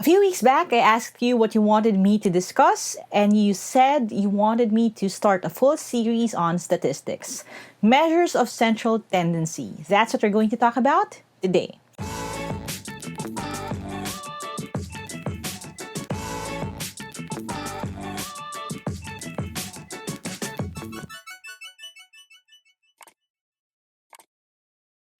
few weeks back, I asked you what you wanted me to discuss, and you said you wanted me to start a full series on statistics. Measures of central tendency. That's what we're going to talk about today.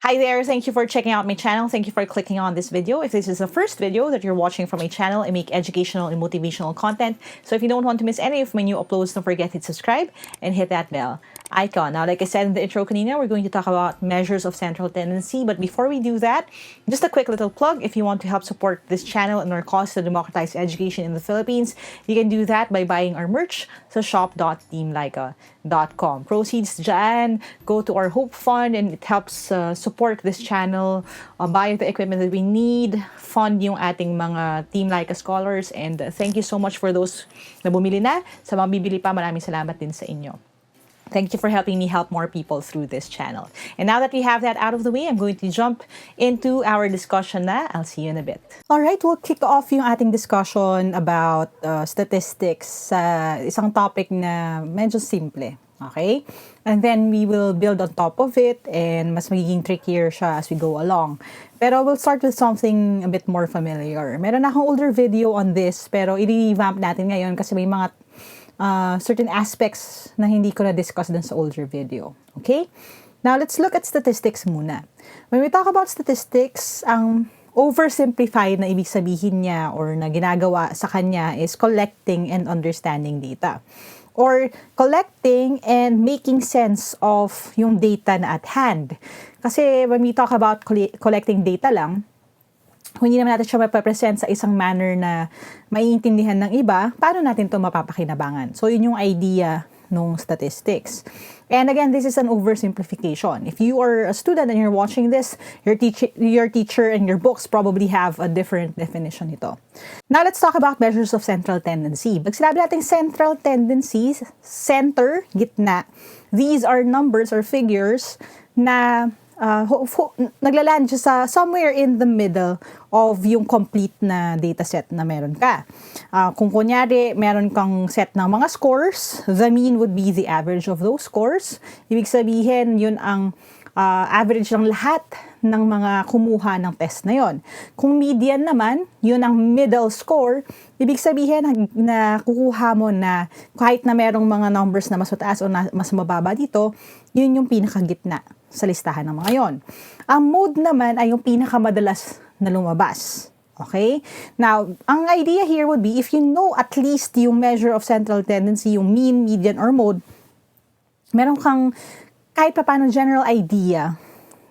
Hi there, thank you for checking out my channel. Thank you for clicking on this video. If this is the first video that you're watching from my channel, I make educational and motivational content. So if you don't want to miss any of my new uploads, don't forget to hit subscribe and hit that bell icon. Now, like I said in the intro kanina, we're going to talk about measures of central tendency. But before we do that, just a quick little plug. If you want to help support this channel and our cause to democratize education in the Philippines, you can do that by buying our merch sa shop.teamlyqa.com. Proceeds dyan go to our Hope Fund, and it helps support this channel, buy the equipment that we need, fund yung ating mga Team Lyqa scholars, and thank you so much for those na bumili na. Sa mga bibili pa, maraming salamat din sa inyo. Thank you for helping me help more people through this channel. And now that we have that out of the way, I'm going to jump into our discussion na. I'll see you in a bit. All right, we'll kick off yung ating discussion about statistics sa isang topic na medyo simple. Okay? And then we will build on top of it, and mas magiging trickier siya as we go along. Pero we'll start with something a bit more familiar. Meron na akong older video on this, pero i-revamp natin ngayon kasi may mga certain aspects na hindi ko na-discuss dun sa older video. Okay? Now, let's look at statistics muna. When we talk about statistics, ang oversimplified na ibig sabihin niya or na ginagawa sa kanya is collecting and understanding data. Or collecting and making sense of yung data na at hand. Kasi when we talk about collecting data lang, kung hindi naman natin siya mapapresent sa isang manner na maiintindihan ng iba, paano natin ito mapapakinabangan? So, yun yung idea ng statistics. And again, this is an oversimplification. If you are a student and you're watching this, your teacher and your books probably have a different definition nito. Now, let's talk about measures of central tendency. Pag sinabi natin central tendencies, center, gitna, these are numbers or figures na naglaland siya sa somewhere in the middle of yung complete na data set na meron ka. Kung kunyari, meron kang set ng mga scores, the mean would be the average of those scores. Ibig sabihin, yun ang average ng lahat ng mga kumuha ng test na yon. Kung median naman, yun ang middle score. Ibig sabihin na kukuha mo na kahit na merong mga numbers na mas mataas o mas mababa dito, yun yung pinakagitna sa listahan ng mga yon. Ang mode naman ay yung pinakamadalas na lumabas. Okay? Now, ang idea here would be if you know at least yung measure of central tendency, yung mean, median, or mode, meron kang kahit pa paano general idea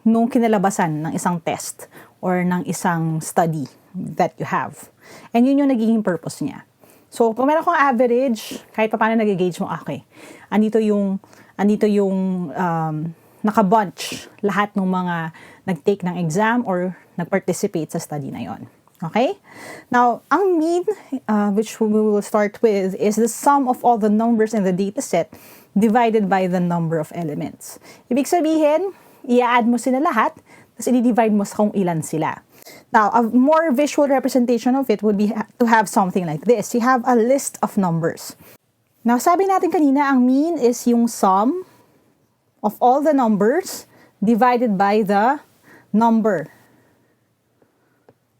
nung kinalabasan ng isang test or ng isang study that you have. And yun yung nagiging purpose niya. So, kung meron kang average, kahit pa paano nag-gauge mo, okay, andito yung nakabunch lahat ng mga nag-take ng exam or nag-participate sa study na yon. Okay? Now, ang mean, which we will start with, is the sum of all the numbers in the data set divided by the number of elements. Ibig sabihin, i-add mo sila lahat, tapos i-divide mo sa kung ilan sila. Now, a more visual representation of it would be to have something like this. You have a list of numbers. Now, sabi natin kanina, ang mean is yung sum of all the numbers divided by the number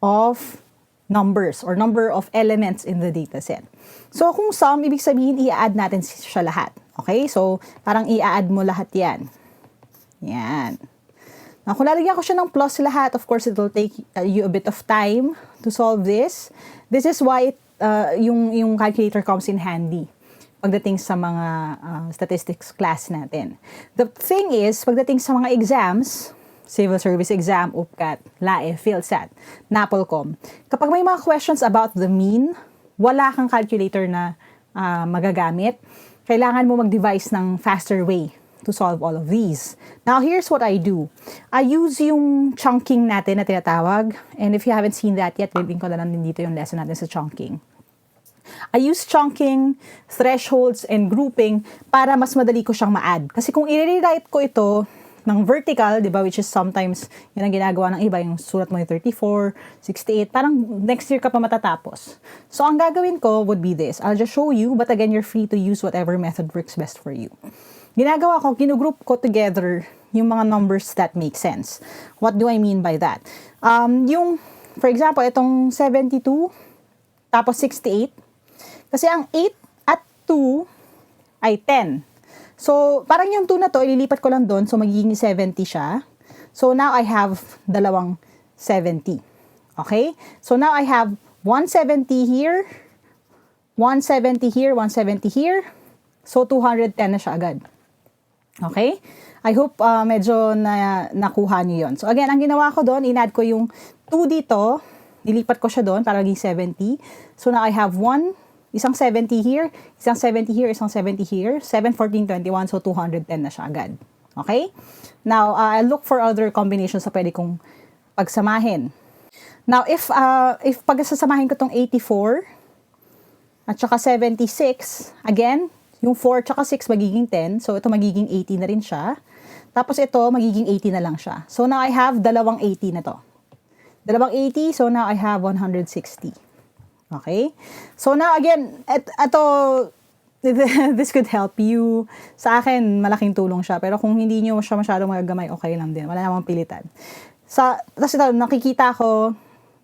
of numbers or number of elements in the data set. So, kung sum, ibig sabihin, i-add natin siya lahat. Okay? So, parang i-add mo lahat yan. Yan. Now, kung lalagyan ko siya ng plus lahat, of course, it will take you a bit of time to solve this. This is why yung calculator comes in handy pagdating sa mga statistics class natin. The thing is, pagdating sa mga exams, Civil Service Exam, UPCAT, LAE, PhilSat, NAPOLCOM, kapag may mga questions about the mean, wala kang calculator na magagamit. Kailangan mo mag-devise ng faster way to solve all of these. Now, here's what I do. I use yung chunking natin na tinatawag. And if you haven't seen that yet, link ko na lang din dito yung lesson natin sa chunking. I use chunking, thresholds, and grouping para mas madali ko siyang ma-add. Kasi kung i-rewrite ko ito ng vertical, di ba, which is sometimes yun ang ginagawa ng iba, yung sulat mo yung 34, 68, parang next year ka pa matatapos. So, ang gagawin ko would be this. I'll just show you, but again, you're free to use whatever method works best for you. Ginagawa ko, ginugroup ko together yung mga numbers that make sense. What do I mean by that? For example, itong 72, tapos 68, kasi ang 8 at 2 ay 10. So, parang yung 2 na to, ililipat ko lang doon. So, magiging 70 siya. So, now I have dalawang 70. Okay? So, now I have 170 here, 170 here, 170 here. So, 210 na siya agad. Okay? I hope medyo nakuha niyo yun. So, again, ang ginawa ko doon, in-add ko yung 2 dito. Nilipat ko siya doon para maging 70. So, now I have isang 70 here, isang 70 here, isang 70 here, 7, 14, 21, so 210 na siya agad. Okay? Now, I'll look for other combinations na pwede kong pagsamahin. Now, if pagsasamahin ko tong 84 at saka 76, again, yung 4 at saka 6 magiging 10, so ito magiging 80 na rin siya. Tapos ito, magiging 80 na lang siya. So now I have dalawang 80 na to. Dalawang 80, so now I have 160. Okay? So now again, this could help you. Sa akin, malaking tulong siya. Pero kung hindi nyo siya masyadong magagamay, okay lang din. Wala namang pilitan. Tapos ito, nakikita ko,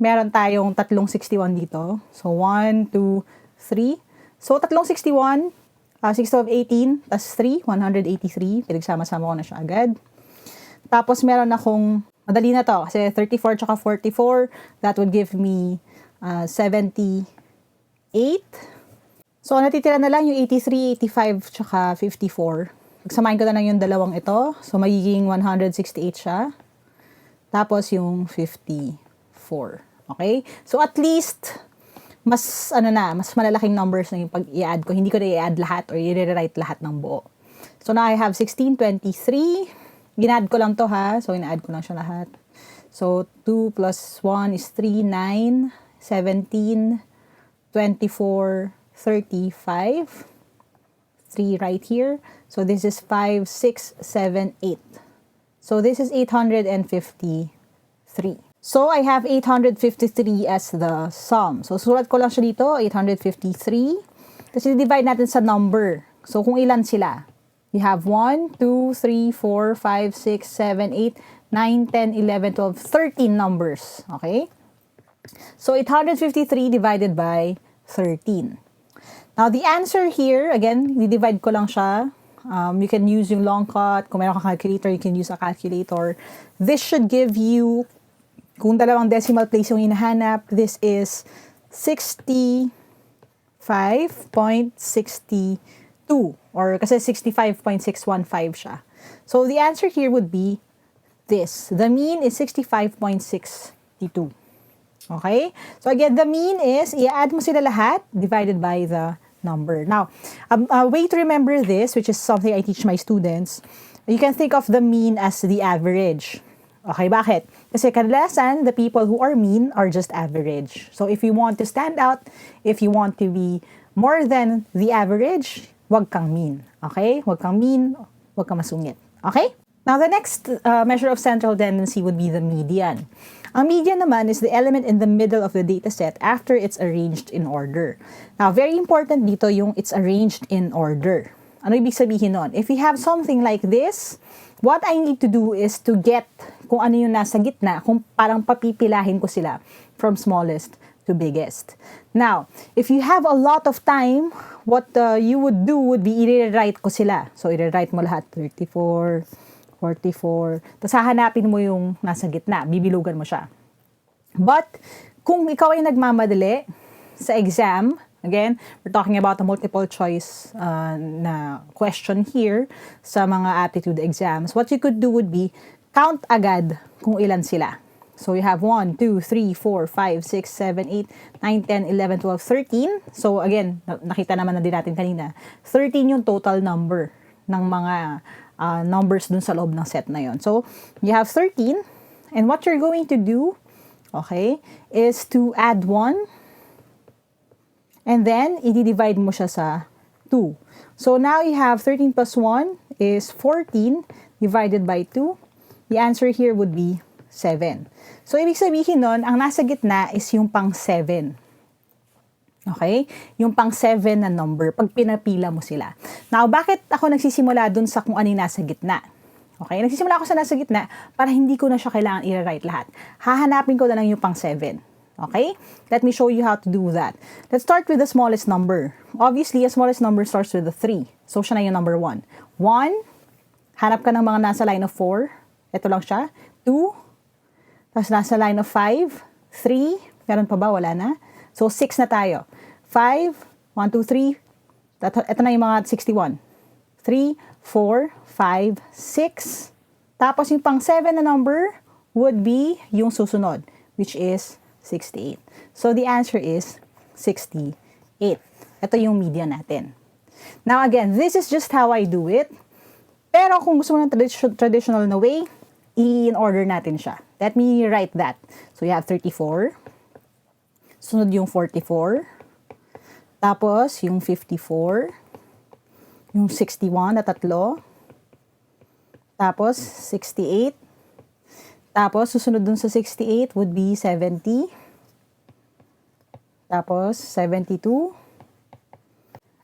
meron tayong 361 dito. So 1, 2, 3. So 361, 6 of 18, tas 3, 183. Pinagsama-sama ko na siya agad. Tapos meron akong, madali na to, kasi 34 tsaka 44, that would give me 78. So, natitira na lang yung 83, 85, tsaka 54. Pagsamahin ko na lang yung dalawang ito. So, magiging 168 siya. Tapos, yung 54. Okay? So, at least, mas malalaking numbers na yung pag i-add ko. Hindi ko na i-add lahat or i-rewrite lahat ng buo. So, now I have 1623. Gina-add ko lang to ha. So, ina-add ko lang siya lahat. So, 2 plus 1 is 3, 9, 17, 24, 35, 3 right here. So this is 5, 6, 7, 8. So this is 853. So I have 853 as the sum. So sulat ko lang siya dito, 853. Kasi divide natin sa number. So kung ilan sila. You have 1, 2, 3, 4, 5, 6, 7, 8, 9, 10, 11, 12, 13 numbers. Okay? So, 853 divided by 13. Now, the answer here, again, di-divide ko lang siya. You can use yung long cut. Kung meron kang calculator, you can use a calculator. This should give you, kung dalawang decimal place yung hinahanap, this is 65.62. Or kasi 65.615 siya. So, the answer here would be this. The mean is 65.62. Okay? So again, the mean is, i-add mo sila lahat divided by the number. Now, a way to remember this, which is something I teach my students, you can think of the mean as the average. Okay, bakit? Kasi kadalasan, the people who are mean are just average. So if you want to stand out, if you want to be more than the average, wag kang mean. Okay? Wag kang mean, wag kang masungit. Okay? Now, the next measure of central tendency would be the median. Ang median naman is the element in the middle of the dataset after it's arranged in order. Now, very important dito yung it's arranged in order. Ano ibig sabihin nun? If you have something like this, what I need to do is to get kung ano yung nasa gitna, kung parang papipilahin ko sila from smallest to biggest. Now, if you have a lot of time, what you would do would be i-rewrite ko sila. So, i-rewrite mo lahat, 34, 44. Tapos hahanapin mo yung nasa gitna. Bibilugan mo siya. But, kung ikaw ay nagmamadali sa exam, again, we're talking about a multiple choice na question here sa mga aptitude exams. What you could do would be, count agad kung ilan sila. So, you have 1, 2, 3, 4, 5, 6, 7, 8, 9, 10, 11, 12, 13. So, again, nakita naman na din natin kanina. 13 yung total number ng mga numbers dun sa loob ng set na yon. So, you have 13. And what you're going to do, okay, is to add 1. And then, i-divide mo siya sa 2. So, now you have 13 plus 1 is 14 divided by 2. The answer here would be 7. So, ibig sabihin nun, ang nasa gitna is yung pang 7. Okay? Yung pang 7 na number, pag pinapila mo sila. Now, bakit ako nagsisimula dun sa kung ano yung nasa gitna? Okay? Nagsisimula ako sa nasa gitna para hindi ko na siya kailangan i-write lahat. Hahanapin ko na lang yung pang 7. Okay? Let me show you how to do that. Let's start with the smallest number. Obviously, the smallest number starts with the 3. So, siya na yung number 1. 1, hanap ka ng mga nasa line of 4. Ito lang siya. 2, tapos nasa line of 5, 3, meron pa ba? Wala na. So, 6 na tayo. 5, 1, 2, 3. Ito na yung mga 61. 3, 4, 5, 6. Tapos yung pang 7 na number would be yung susunod, which is 68. So, the answer is 68. Ito yung median natin. Now, again, this is just how I do it. Pero kung gusto mo ng traditional na way, in order natin siya. Let me write that. So, you have 34. Sunod yung 44. Tapos, yung 54. Yung 61 na tatlo. Tapos, 68. Tapos, susunod dun sa 68 would be 70. Tapos, 72.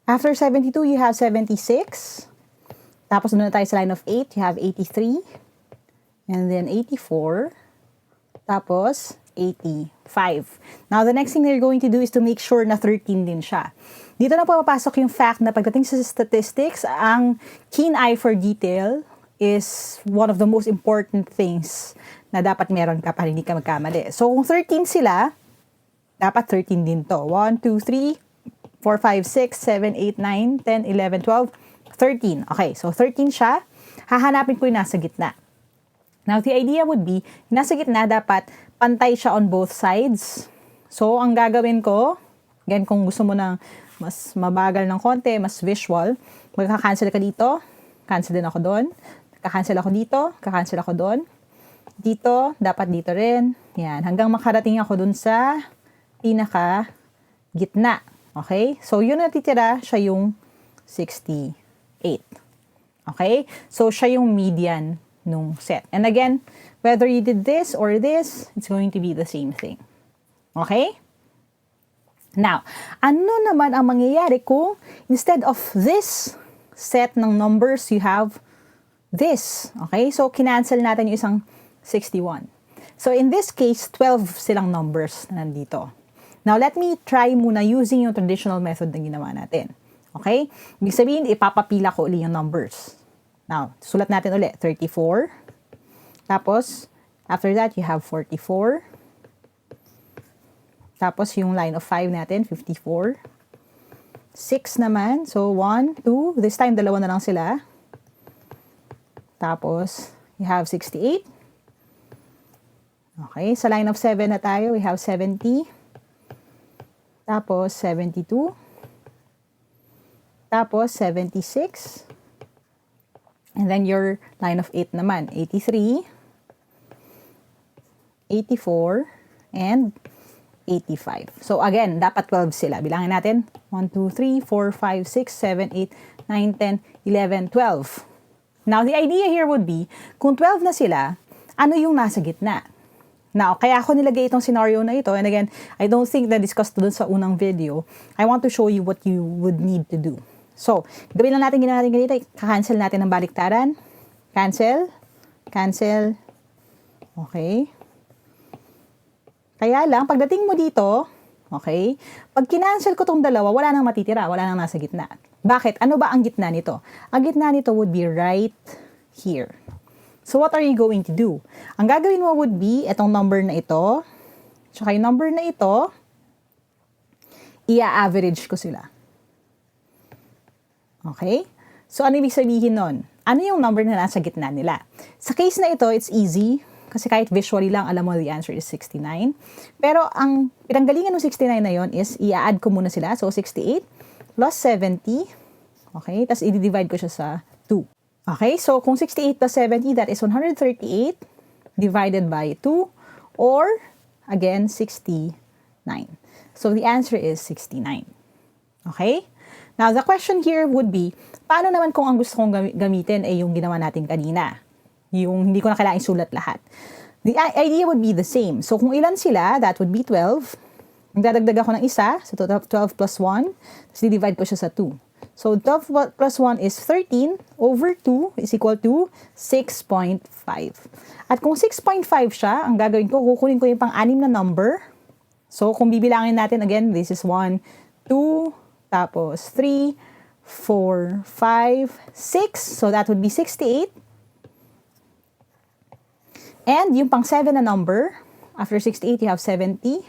After 72, you have 76. Tapos, doon na tayo sa line of 8. You have 83. And then 84. Tapos, 85. Now, the next thing they're going to do is to make sure na 13 din siya. Dito na papasok yung fact na pagdating sa statistics, ang keen eye for detail is one of the most important things na dapat meron ka para hindi ka magkamali. So, kung 13 sila, dapat 13 din to. 1, 2, 3, 4, 5, 6, 7, 8, 9, 10, 11, 12, 13. Okay, so 13 siya. Hahanapin ko yung nasa gitna. Now, the idea would be, nasa gitna dapat pantay siya on both sides. So, ang gagawin ko, again, kung gusto mo ng mas mabagal ng konti, mas visual, magka-cancel ka dito, cancel din ako doon, kaka-cancel ako dito, kaka-cancel ako doon, dito, dapat dito rin, yan, hanggang makarating ako doon sa pinaka gitna. Okay? So, yun natitira, siya yung 68. Okay? So, siya yung median nung set. And again, whether you did this or this, it's going to be the same thing. Okay? Now, ano naman ang mangyayari kung instead of this set ng numbers, you have this? Okay? So, kinancel natin yung isang 61. So, in this case, 12 silang numbers na nandito. Now, let me try muna using yung traditional method na ginawa natin. Okay? Ibig sabihin, ipapapila ko ulit yung numbers. Now, sulat natin ulit, 34. Tapos, after that, you have 44. Tapos, yung line of 5 natin, 54. 6 naman. So, 1, 2. This time, dalawa na lang sila. Tapos, you have 68. Okay, sa line of 7 na tayo, we have 70. Tapos, 72. Tapos, 76. And then your line of 8 naman, 83, 84, and 85. So again, dapat 12 sila. Bilangin natin, 1, 2, 3, 4, 5, 6, 7, 8, 9, 10, 11, 12. Now, the idea here would be, kung 12 na sila, ano yung nasa gitna? Now, kaya ako nilagay itong scenario na ito, and again, I don't think na discussed dun sa unang video. I want to show you what you would need to do. So, gawin lang natin ginawa natin ganito, cancel natin ang baliktaran. Cancel. Cancel. Okay. Kaya lang, pagdating mo dito, okay, pag kinancel ko tong dalawa, wala nang matitira, wala nang nasa gitna. Bakit? Ano ba ang gitna nito? Ang gitna nito would be right here. So, what are you going to do? Ang gagawin mo would be, itong number na ito, tsaka yung number na ito, i-average ko sila. Okay? So, ano ibig sabihin nun? Ano yung number na nasa gitna nila? Sa case na ito, it's easy. Kasi kahit visually lang, alam mo the answer is 69. Pero ang pinanggalingan ng 69 na yon is, i-add ko muna sila. So, 68 plus 70. Okay? Tapos, i-divide ko siya sa 2. Okay? So, kung 68 plus 70, that is 138 divided by 2. Or, again, 69. So, the answer is 69. Okay? Now, the question here would be, paano naman kung ang gusto kong gamitin ay yung ginawa natin kanina? Yung hindi ko na kailangan isulat lahat. The idea would be the same. So, kung ilan sila, that would be 12. Magdadagdag ako ng isa, so total of 12 plus 1. Tapos divide ko siya sa 2. So, 12 plus 1 is 13 over 2 is equal to 6.5. At kung 6.5 siya, ang gagawin ko, kukunin ko yung pang-anim na number. So, kung bibilangin natin, again, this is 1, 2, tapos 3, 4, 5, 6. So, that would be 68. And yung pang-7 na number, after 68, you have 70.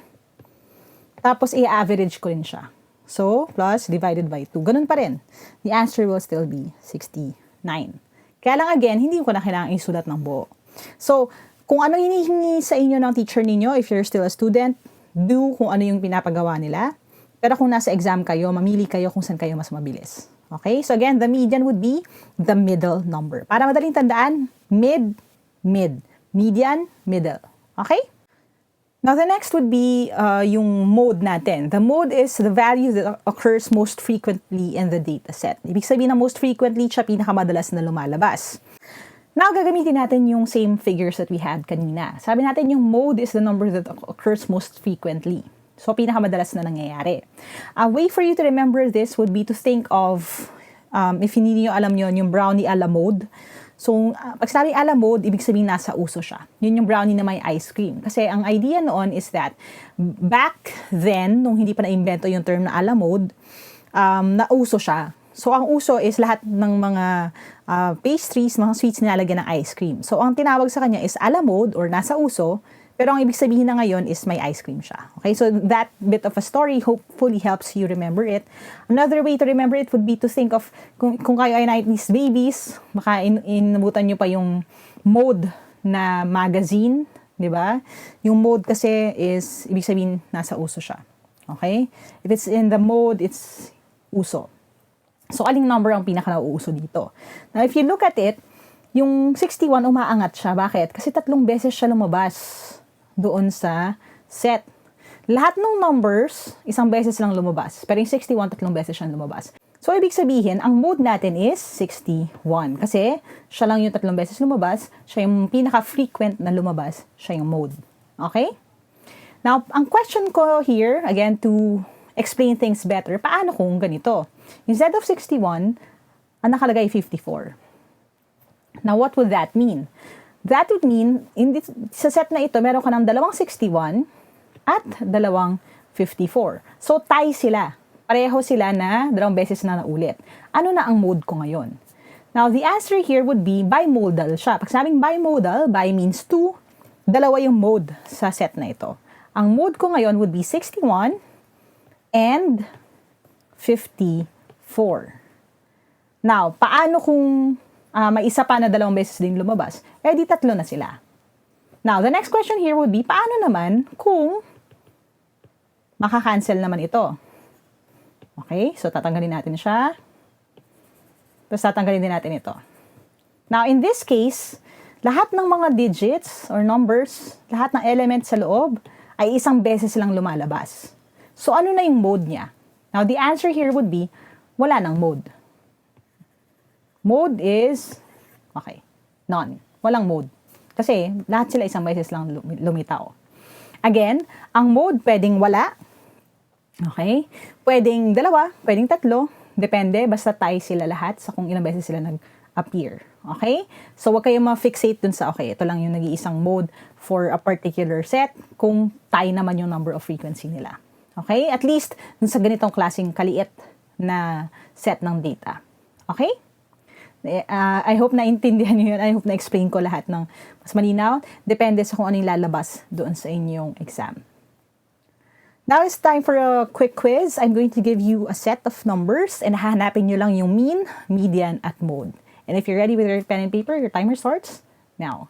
Tapos, i-average ko rin siya. So, plus divided by 2. Ganun pa rin. The answer will still be 69. Kaya lang again, hindi ko na kailangan isulat ng buo. So, kung ano hinihingi sa inyo ng teacher ninyo, if you're still a student, do kung ano yung pinapagawa nila. Pero kung nasa exam kayo, mamili kayo kung saan kayo mas mabilis. Okay? So again, the median would be the middle number. Para madaling tandaan, mid, mid. Median, middle. Okay? Now, the next would be yung mode natin. The mode is the value that occurs most frequently in the data set. Ibig sabihin na most frequently, siya pinakamadalas na lumalabas. Now, gagamitin natin yung same figures that we had kanina. Sabi natin yung mode is the number that occurs most frequently. So, pinakamadalas na nangyayari. A way for you to remember this would be to think of, if hindi niyo alam yon yung brownie a la mode. So, pag sabi a la mode, ibig sabihin nasa uso siya. Yun yung brownie na may ice cream. Kasi ang idea noon is that back then, nung hindi pa na-invento yung term na a la mode, nauso siya. So, ang uso is lahat ng mga pastries, mga sweets nilalagyan ng ice cream. So, ang tinawag sa kanya is a la mode or nasa uso, pero ang ibig sabihin na ngayon is may ice cream siya. Okay, so that bit of a story hopefully helps you remember it. Another way to remember it would be to think of, kung kayo ay 90s babies, baka inabutan nyo pa yung mode na magazine, di ba? Yung mode kasi is, ibig sabihin, nasa uso siya. Okay? If it's in the mode, it's uso. So, aling number ang pinaka-nauuso dito? Now, if you look at it, yung 61 umaangat siya. Bakit? Kasi 3 beses siya lumabas doon sa set. Lahat ng numbers, 1 beses lang lumabas. Pero yung 61, 3 beses siyang lumabas. So, ibig sabihin, ang mode natin is 61. Kasi, siya lang yung 3 beses lumabas. Siya yung pinaka-frequent na lumabas. Siya yung mode. Okay? Now, ang question ko here, again, to explain things better, paano kung ganito? Instead of 61, ang nakalagay 54. Now, what would that mean? That would mean, sa set na ito, meron ka ng 261 at 254. So, tie sila. Pareho sila na 2 beses na naulit. Ano na ang mode ko ngayon? Now, the answer here would be bimodal siya. Pag sabing bimodal, bi means 2, dalawa yung mode sa set na ito. Ang mode ko ngayon would be 61 and 54. Now, paano kung may isa pa na 2 beses din lumabas, eh di 3 na sila. Now, the next question here would be, paano naman kung makakancel naman ito? Okay, so tatanggalin natin siya. Tapos tatanggalin din natin ito. Now, in this case, lahat ng mga digits or numbers, lahat ng elements sa loob, ay 1 beses lang lumalabas. So, ano na yung mode niya? Now, the answer here would be, wala nang mode. Mode is, okay, none. Walang mode. Kasi lahat sila 1 beses lang lumitaw. Again, ang mode pwedeng wala. Okay? Pwedeng 2, pwedeng 3. Depende, basta tie sila lahat sa kung ilang beses sila nag-appear. Okay? So, wag kayong ma-fixate dun sa, okay, ito lang yung nag-iisang mode for a particular set kung tie naman yung number of frequency nila. Okay? At least, dun sa ganitong klaseng kaliit na set ng data. Okay? I hope naintindihan niyo yun. I hope na-explain ko lahat ng mas malinaw. Depende sa kung anong lalabas doon sa inyong exam. Now it's time for a quick quiz. I'm going to give you a set of numbers and hahanapin nyo lang yung mean, median, at mode. And if you're ready with your pen and paper, your timer starts now.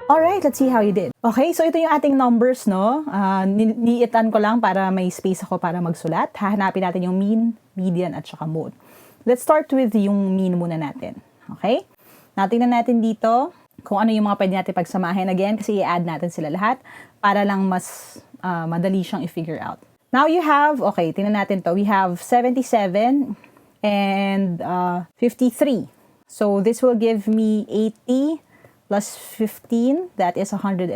Alright, let's see how you did. Okay, so ito yung ating numbers, no? Niitan ko lang para may space ako para magsulat. Hahanapin natin yung mean, median, at saka mode. Let's start with yung mean muna natin. Okay? Natingnan natin dito kung ano yung mga pwede natin pagsamahin again kasi i-add natin sila lahat para lang mas madali siyang i-figure out. Now you have, okay, tingnan natin to. We have 77 and 53. So this will give me 80 plus 15, that is 130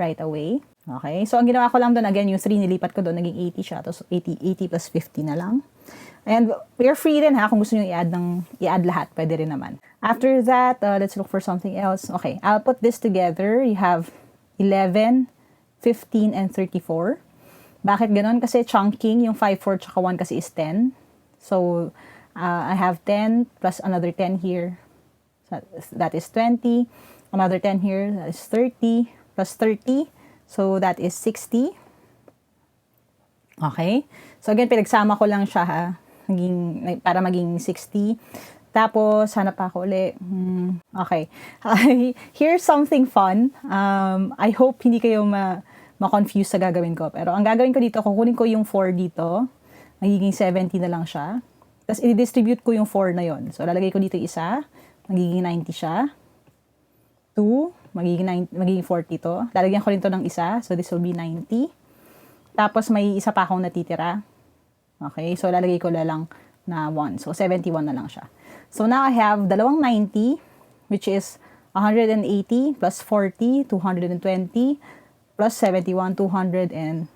right away. Okay, so ang ginawa ko lang doon, again, yung 3 nilipat ko doon, naging 80 siya. Tapos 80 plus 50 na lang. And we're free rin ha, kung gusto nyo i-add lahat, pwede rin naman. After that, let's look for something else. Okay, I'll put this together. You have 11, 15, and 34. Bakit ganon? Kasi chunking, yung 5, 4, tsaka 1 kasi is 10. So, I have 10 plus another 10 here. So that is 20. Another 10 here, that is 30. Plus 30, so that is 60. Okay? So again, pinagsama ko lang siya ha. Para maging 60. Tapos, hanap pa ako ulit. Okay. Here's something fun. I hope hindi kayo ma-confuse sa gagawin ko. Pero ang gagawin ko dito, kukunin ko yung 4 dito. Magiging 70 na lang siya. Tapos, i-distribute ko yung 4 na yon. So, lalagay ko dito isa. Magiging 90 siya. 2, magiging 40 to. Lalagyan ko rin to ng isa. So, this will be 90. Tapos, may isa pa akong natitira. Okay? So, lalagay ko lang na 1. So, 71 na lang siya. So, now I have dalawang 90, which is 180 plus 40, 220, plus 71, 291.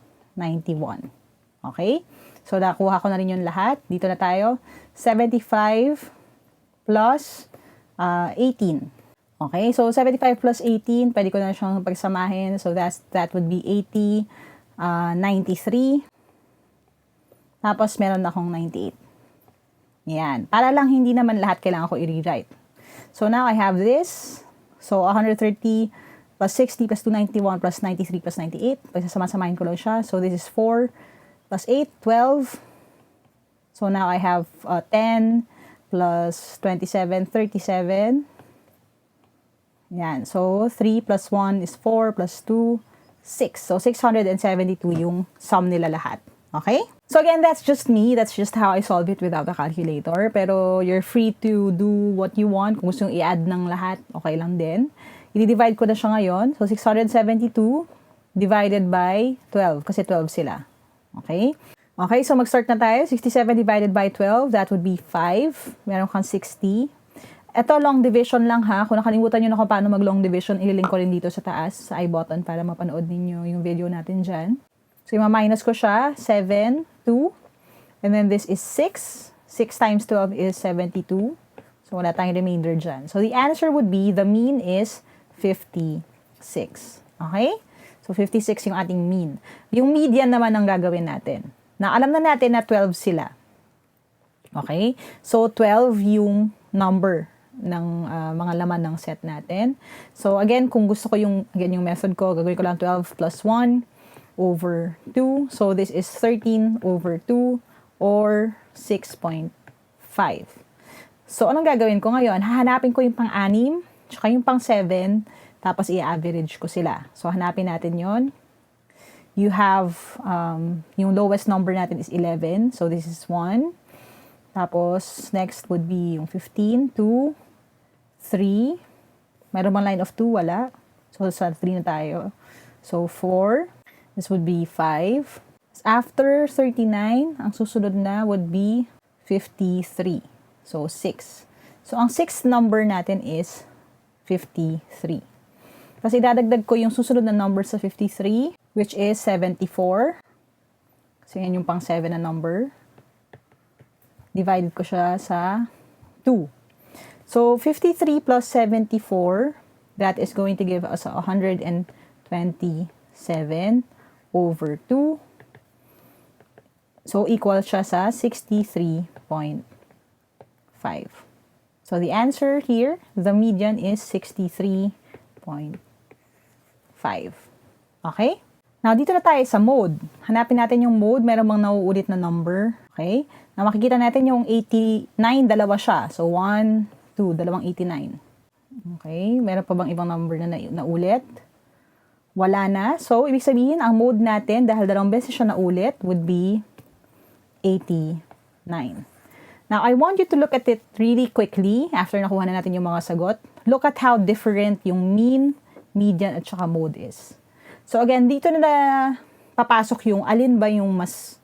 Okay? So, nakuha ko na rin yung lahat. Dito na tayo. 75 plus 18. Okay, so 75 plus 18, pwede ko na siyang pagsamahin. So that would be 80, 93. Tapos meron akong 98. Yan. Para lang hindi naman lahat kailangan ko i-rewrite. So now I have this. So 130 plus 60 plus 291 plus 93 plus 98. Pagsasama-samahin ko lang siya. So this is 4 plus 8, 12. So now I have 10 plus 27, 37. Yan. So, 3 plus 1 is 4 plus 2, 6. So, 672 yung sum nila lahat. Okay? So, again, that's just me. That's just how I solve it without a calculator. Pero, you're free to do what you want. Kung gusto yung i-add ng lahat, okay lang din. I-divide ko na siya ngayon. So, 672 divided by 12. Kasi 12 sila. Okay? Okay, so mag-start na tayo. 67 divided by 12, that would be 5. Meron kang 60. Ito, long division lang ha. Kung nakalimutan nyo na kung paano mag-long division, ililink ko rin dito sa taas, sa i-button, para mapanood ninyo yung video natin dyan. So, ima-minus ko siya. 7, 2. And then this is 6. 6 times 12 is 72. So, wala tayong remainder dyan. So, the answer would be, the mean is 56. Okay? So, 56 yung ating mean. Yung median naman ang gagawin natin. Na alam na natin na 12 sila. Okay? So, 12 yung number ng mga laman ng set natin. So, again, kung gusto ko yung method ko, gagawin ko lang 12 plus 1 over 2. So, this is 13 over 2 or 6.5. So, anong gagawin ko ngayon? Hahanapin ko yung pang-6, tsaka yung pang-7, tapos i-average ko sila. So, hanapin natin yon. You have, yung lowest number natin is 11. So, this is 1. Tapos, next would be yung 15, 2, 3. Mayroon bang line of 2? Wala. So, sa 3 na tayo. So, 4. This would be 5. After 39, ang susunod na would be 53. So, 6. So, ang 6th number natin is 53. Kasi dadagdag ko yung susunod na number sa 53, which is 74. So, yan yung pang 7 na number. Divided ko siya sa 2. So, 53 plus 74, that is going to give us 127 over 2. So, equal siya sa 63.5. So, the answer here, the median is 63.5. Okay? Now, dito na tayo sa mode. Hanapin natin yung mode. Meron bang nauulit na number. Okay? Now, makikita natin yung 89, dalawa siya. So, 1, 2, dalawang 89. Okay, meron pa bang ibang number na naulit? Wala na. So, ibig sabihin, ang mode natin, dahil dalawang beses siya naulit, would be 89. Now, I want you to look at it really quickly after nakuha na natin yung mga sagot. Look at how different yung mean, median, at saka mode is. So, again, dito na papasok yung alin ba yung mas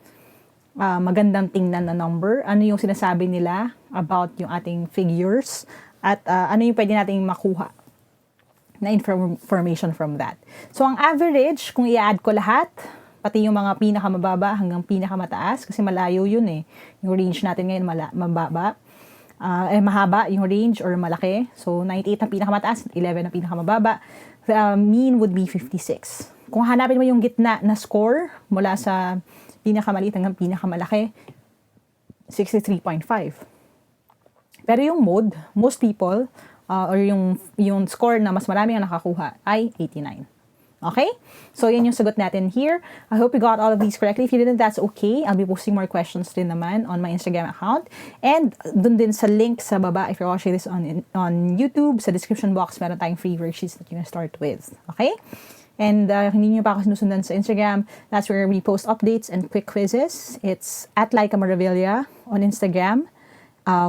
magandang tingnan na number, ano yung sinasabi nila about yung ating figures, at ano yung pwede nating makuha na information from that. So, ang average, kung i-add ko lahat, pati yung mga pinakamababa hanggang pinakamataas, kasi malayo yun eh. Yung range natin ngayon mababa. Mahaba yung range or malaki. So, 98 ang pinakamataas, 11 ang pinakamababa. The mean would be 56. Kung hanapin mo yung gitna na score mula sa pinakamaliit hanggang pinakamalaki, 63.5. Pero yung mode, most people, or yung score na mas marami ang nakakuha ay 89. Okay? So, yan yung sagot natin here. I hope you got all of these correctly. If you didn't, that's okay. I'll be posting more questions din naman on my Instagram account. And dun din sa link sa baba, if you're watching this on YouTube, sa description box, meron tayong free worksheets that you can start with. Okay? And hindi nyo pa ako sinusundan sa Instagram, that's where we post updates and quick quizzes. It's at Lyqa Maravilla on Instagram.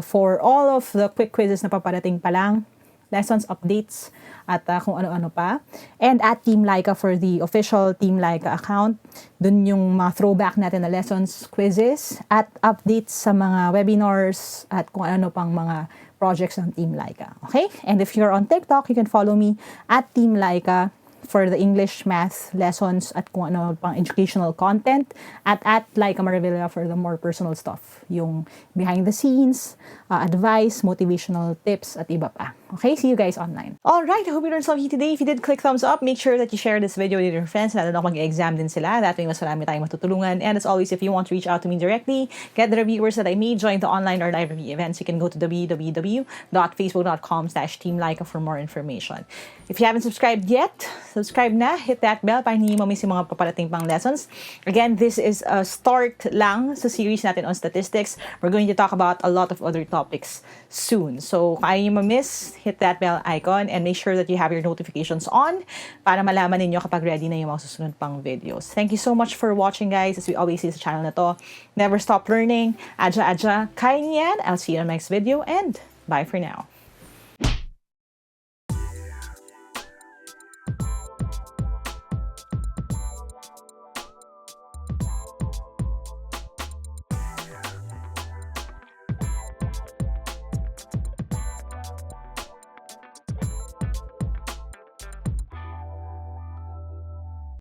For all of the quick quizzes na paparating pa lang, lessons, updates, at kung ano-ano pa. And at Team Lyqa for the official Team Lyqa account. Dun yung mga throwback natin na lessons, quizzes, at updates sa mga webinars at kung ano pang mga projects ng Team Lyqa. Okay? And if you're on TikTok, you can follow me at Team Lyqa for the English, math lessons at kung ano pang educational content, at Lyqa Maravilla for the more personal stuff, yung behind the scenes, advice, motivational tips, at iba pa. Okay, see you guys online. Alright, I hope you learned something today. If you did, click thumbs up. Make sure that you share this video with your friends, lalo na kung mag-exam din sila. That way, mas marami tayong matutulungan. And as always, if you want to reach out to me directly, get the reviewers that I made, join the online or live review events, you can go to www.facebook.com/teamlyqa for more information. If you haven't subscribed yet, subscribe na. Hit that bell para hindi mo miss yung mga paparating pang lessons. Again, this is a start lang sa series natin on statistics. We're going to talk about a lot of other topics soon. So, kung ayaw nyo ma-miss, hit that bell icon and make sure that you have your notifications on para malaman ninyo kapag ready na yung mga susunod pang videos. Thank you so much for watching, guys. As we always say sa channel na to, never stop learning. Adja, kaya niyan. I'll see you in the next video and bye for now.